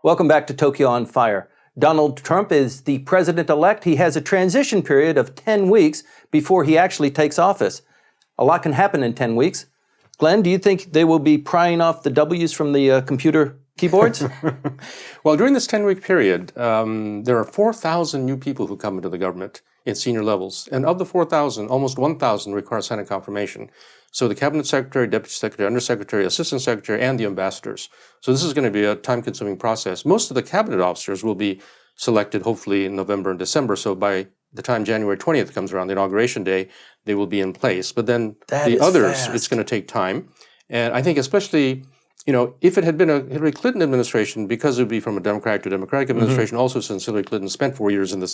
Welcome back to Tokyo on Fire. Donald Trump is the president-elect. He has a transition period of 10 weeks before he actually takes office. A lot can happen in 10 weeks. Glenn, do you think they will be prying off the W's from the computer keyboards? Well, during this 10-week period, there are 4,000 new people who come into the government at senior levels. And of the 4,000, almost 1,000 require Senate confirmation. So the cabinet secretary, deputy secretary, undersecretary, assistant secretary, and the ambassadors. So this is going to be a time-consuming process. Most of the cabinet officers will be selected hopefully in November and December. So by the time January 20th comes around, the inauguration day, they will be in place. But then the others, it's going to take time. And I think especially, if it had been a Hillary Clinton administration, because it would be from a Democratic to Democratic administration, also since Hillary Clinton spent 4 years as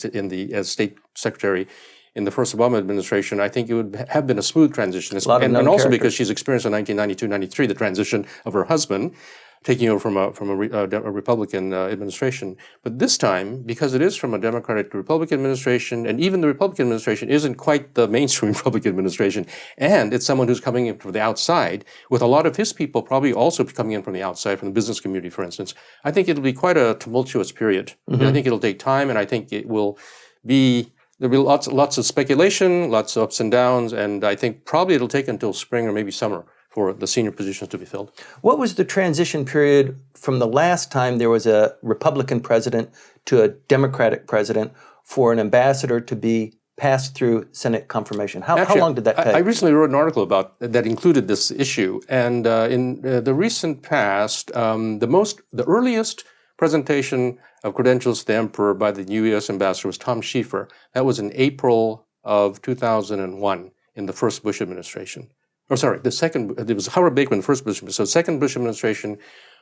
state secretary in the first Obama administration, I think it would have been a smooth transition. And also because she's experienced in 1992-93 the transition of her husband taking over from a Republican administration. But this time, because it is from a Democratic to Republican administration, and even the Republican administration isn't quite the mainstream Republican administration, and it's someone who's coming in from the outside, with a lot of his people probably also coming in from the outside, from the business community, for instance, I think it'll be quite a tumultuous period. Mm-hmm. I think it'll take time, and I think it will be... There'll be lots of speculation, lots of ups and downs, and I think probably it'll take until spring or maybe summer for the senior positions to be filled. What was the transition period from the last time there was a Republican president to a Democratic president for an ambassador to be passed through Senate confirmation? How long did that take? I recently wrote an article about that included this issue, and in the recent past, the earliest presentation of credentials to the emperor by the U.S. ambassador was Tom Schiefer. That was in April of 2001 in the first Bush administration. The second, it was Howard Baker in the first Bush administration. So second Bush administration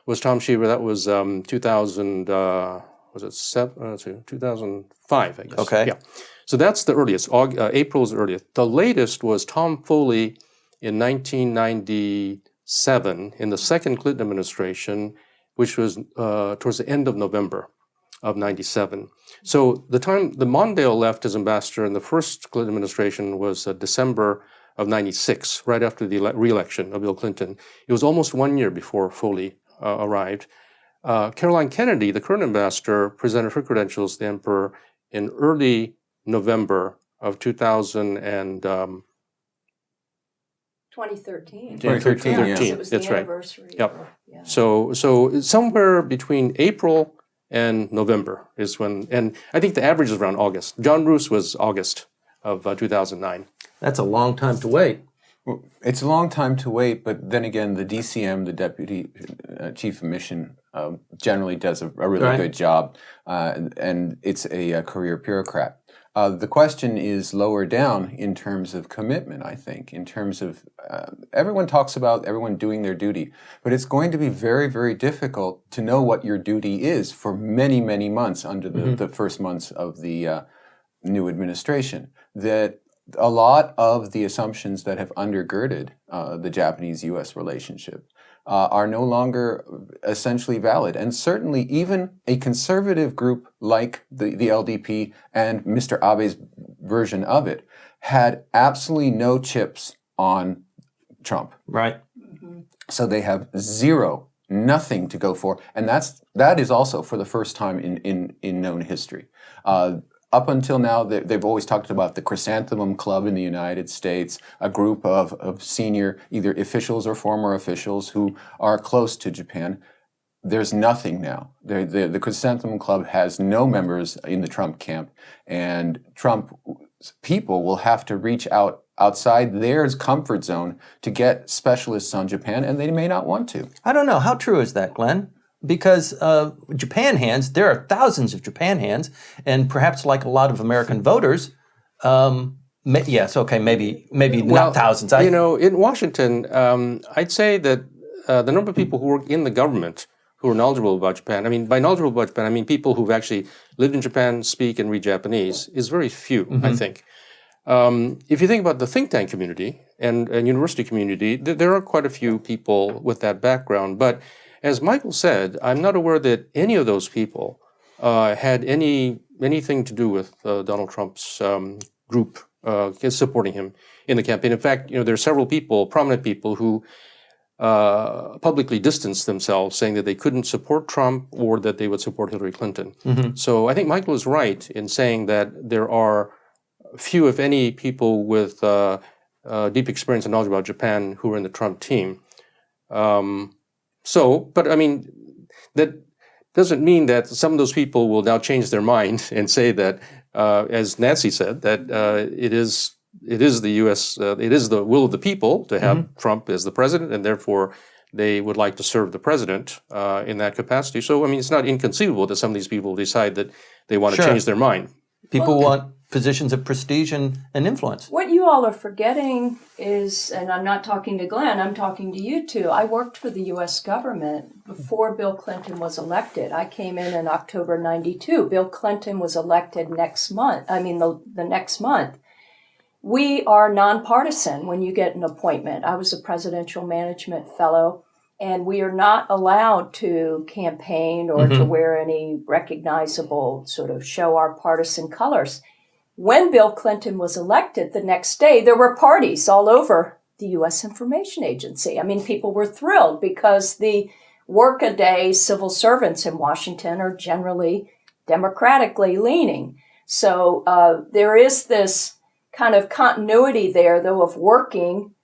was Tom Schiefer. That was 2005, I guess. Okay. Yeah. So that's the earliest. April is the earliest. The latest was Tom Foley in 1997 in the second Clinton administration, which was towards the end of November of 97. So the time the Mondale left as ambassador in the first Clinton administration was December of 96, right after the re-election of Bill Clinton. It was almost 1 year before Foley arrived. Caroline Kennedy, the current ambassador, presented her credentials to the emperor in early November of 2013. 2013, yeah. It was That's the right. anniversary. Yep. Yeah. So somewhere between April and November is when, and I think the average is around August. John Roos was August of 2009. That's a long time to wait. Well, it's a long time to wait, but then again, the DCM, the Deputy Chief of Mission, generally does a really good job, and it's a career bureaucrat. The question is lower down in terms of commitment, I think, in terms of everyone talks about everyone doing their duty, but it's going to be very, very difficult to know what your duty is for many, many months under the first months of the new administration. That a lot of the assumptions that have undergirded the Japanese-U.S. relationship are no longer essentially valid. And certainly even a conservative group like the LDP and Mr. Abe's version of it had absolutely no chips on Trump. Right. Mm-hmm. So they have nothing to go for. And that is also for the first time in known history. Up until now, they've always talked about the Chrysanthemum Club in the United States, a group of senior, either officials or former officials who are close to Japan. There's nothing now. The Chrysanthemum Club has no members in the Trump camp, and Trump people will have to reach outside their comfort zone to get specialists on Japan, and they may not want to. I don't know. How true is that, Glenn? Because Japan hands, there are thousands of Japan hands, and perhaps like a lot of American voters, yes, okay, maybe not thousands. In Washington, I'd say that the number of people who work in the government who are knowledgeable about Japan, by knowledgeable about Japan, I mean people who've actually lived in Japan, speak and read Japanese, is very few, I think. If you think about the think tank community and university community, there are quite a few people with that background, but as Michael said, I'm not aware that any of those people had anything to do with Donald Trump's group is supporting him in the campaign. In fact, there are several people, prominent people, who publicly distanced themselves, saying that they couldn't support Trump or that they would support Hillary Clinton. So I think Michael is right in saying that there are few, if any, people with deep experience and knowledge about Japan who are in the Trump team. But I mean, that doesn't mean that some of those people will now change their mind and say that, as Nancy said, that it is the U.S. It is the will of the people to have Trump as the president, and therefore they would like to serve the president in that capacity. So I mean, it's not inconceivable that some of these people decide that they want to change their mind. People want positions of prestige and influence. What you all are forgetting is, and I'm not talking to Glenn, I'm talking to you two. I worked for the U.S. government before Bill Clinton was elected. I came in October 92. Bill Clinton was elected next month. The next month. We are nonpartisan when you get an appointment. I was a presidential management fellow, and we are not allowed to campaign or to wear any recognizable sort of show our partisan colors. When Bill Clinton was elected, the next day, there were parties all over the U.S. Information Agency. I mean, people were thrilled because the workaday civil servants in Washington are generally democratically leaning. So there is this kind of continuity there, though, of working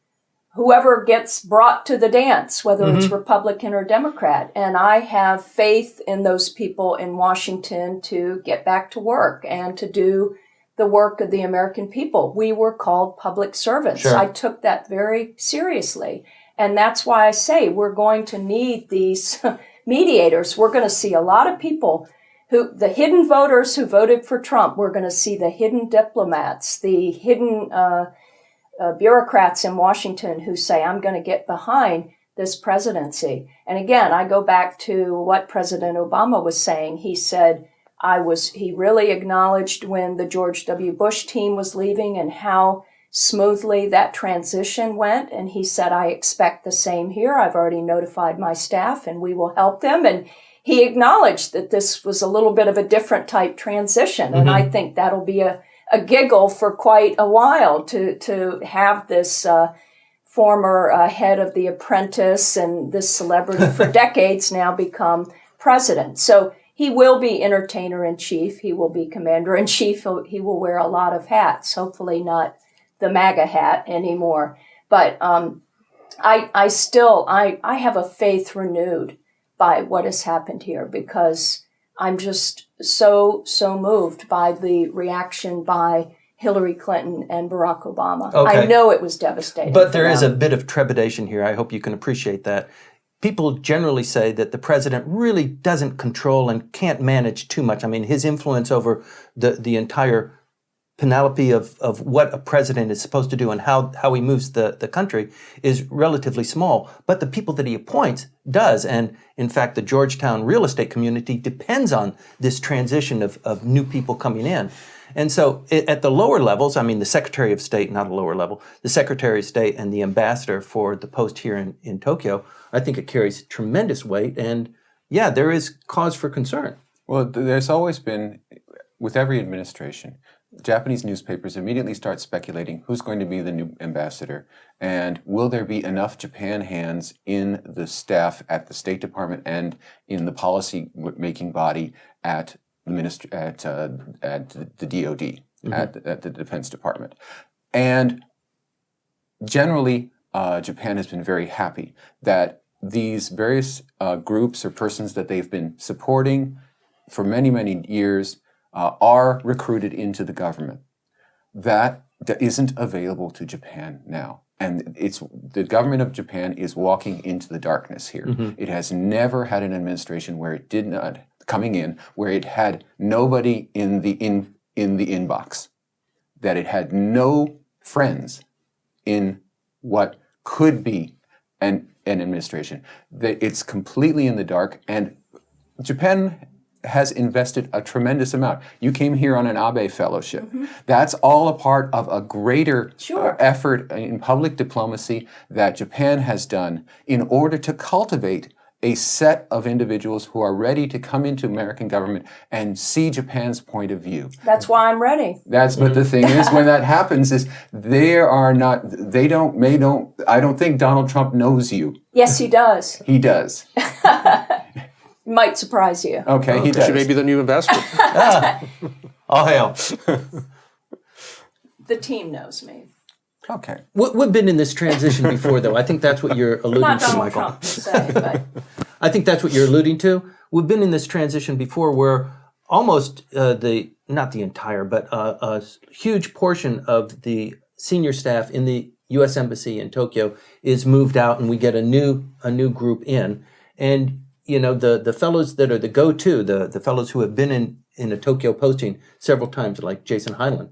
whoever gets brought to the dance, whether it's Republican or Democrat. And I have faith in those people in Washington to get back to work and to do the work of the American people. We were called public servants. Sure. I took that very seriously. And that's why I say we're going to need these mediators. We're going to see a lot of people the hidden voters who voted for Trump. We're going to see the hidden diplomats, the hidden bureaucrats in Washington who say, I'm going to get behind this presidency. And again, I go back to what President Obama was saying. He said, he really acknowledged when the George W. Bush team was leaving and how smoothly that transition went. And he said, I expect the same here. I've already notified my staff and we will help them. And he acknowledged that this was a little bit of a different type transition. And I think that'll be a giggle for quite a while to have this former head of The Apprentice and this celebrity for decades now become president. So he will be entertainer-in-chief. He will be commander-in-chief. He will wear a lot of hats, hopefully not the MAGA hat anymore. But I have a faith renewed by what has happened here because I'm just so moved by the reaction by Hillary Clinton and Barack Obama. Okay. I know it was devastating. But there is a bit of trepidation here. I hope you can appreciate that. People generally say that the president really doesn't control and can't manage too much. I mean, his influence over the entire panoply of what a president is supposed to do and how he moves the country is relatively small. But the people that he appoints does. And in fact, the Georgetown real estate community depends on this transition of new people coming in. And so at the lower levels, I mean, the Secretary of State, not a lower level, the Secretary of State and the ambassador for the post here in Tokyo, I think it carries tremendous weight. And yeah, there is cause for concern. Well, there's always been, with every administration, Japanese newspapers immediately start speculating who's going to be the new ambassador and will there be enough Japan hands in the staff at the State Department and in the policy-making body at the DOD, at the Defense Department. And generally, Japan has been very happy that these various groups or persons that they've been supporting for many, many years are recruited into the government. That isn't available to Japan now. And the government of Japan is walking into the darkness here. It has never had an administration where it did not, coming in, where it had nobody in the inbox, that it had no friends in what could be an administration. That it's completely in the dark, and Japan has invested a tremendous amount. You came here on an Abe Fellowship. That's all a part of a greater effort in public diplomacy that Japan has done in order to cultivate a set of individuals who are ready to come into American government and see Japan's point of view. That's why I'm ready. But the thing is, when that happens, is I don't think Donald Trump knows you. Yes, he does. He does. Might surprise you. Okay, he does. She may be the new ambassador. All hail. The team knows me. Okay. We've been in this transition before, though. I think that's what you're alluding Not to, Donald Michael. Trump, per se, but I think that's what you're alluding to. We've been in this transition before where almost not the entire, but a huge portion of the senior staff in the U.S. Embassy in Tokyo is moved out, and we get a new group in. And, you know, the fellows that are the go-to, the fellows who have been in a Tokyo posting several times, like Jason Hyland.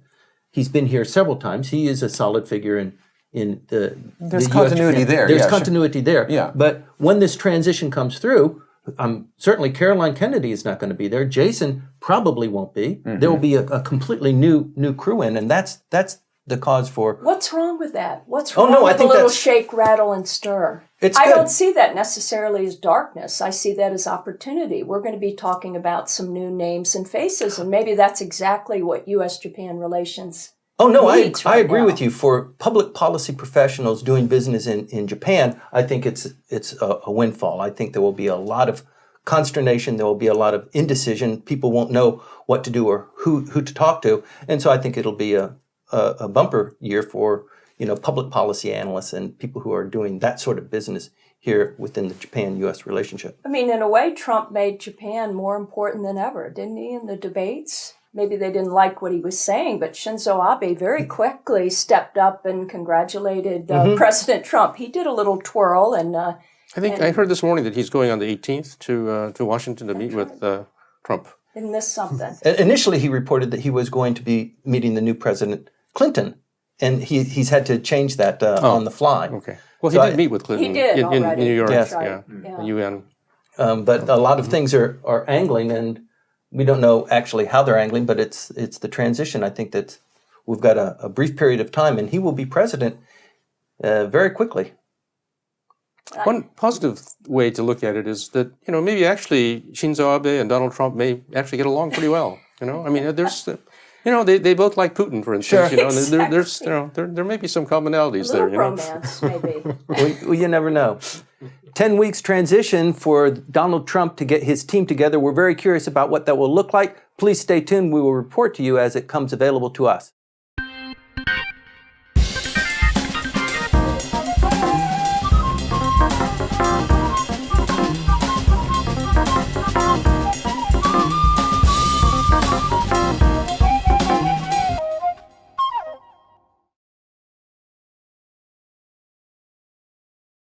He's been here several times. He is a solid figure in There's the continuity US Japan. there. There's yeah, continuity there. Yeah. But when this transition comes through, certainly Caroline Kennedy is not going to be there. Jason probably won't be. Mm-hmm. There will be a completely new crew in, and that's the cause for. what's wrong with that? What's Oh, wrong no, I with a think little that's- shake, rattle, and stir? It's I good. don't see that necessarily as darkness. I see that as opportunity. We're going to be talking about some new names and faces, and maybe that's exactly what U.S. Japan relations. Oh no, needs I right agree now. with you. For public policy professionals doing business in Japan, I think it's a windfall. I think there will be a lot of consternation. There will be a lot of indecision. People won't know what to do or who to talk to, and so I think it'll be a bumper year for public policy analysts and people who are doing that sort of business here within the Japan-U.S. relationship. I mean, in a way, Trump made Japan more important than ever, didn't he, in the debates? Maybe they didn't like what he was saying, but Shinzo Abe very quickly stepped up and congratulated President Trump. He did a little twirl, and I think I heard this morning that he's going on the 18th to Washington to meet with Trump. isn't this something? Initially, he reported that he was going to be meeting the new President Clinton, and he's had to change that on the fly. Okay. Well, So he did meet with Clinton He did in already. New York. Yes. Right. Yeah. UN. But a lot of things are angling, and we don't know actually how they're angling, but it's the transition. I think that we've got a brief period of time, and he will be president very quickly. One positive way to look at it is that, maybe actually Shinzo Abe and Donald Trump may actually get along pretty well. I mean, there's, they both like Putin, for instance. Sure. And there's, there may be some commonalities A there. little romance, maybe. Well, you never know. 10 weeks transition for Donald Trump to get his team together. We're very curious about what that will look like. Please stay tuned. We will report to you as it comes available to us.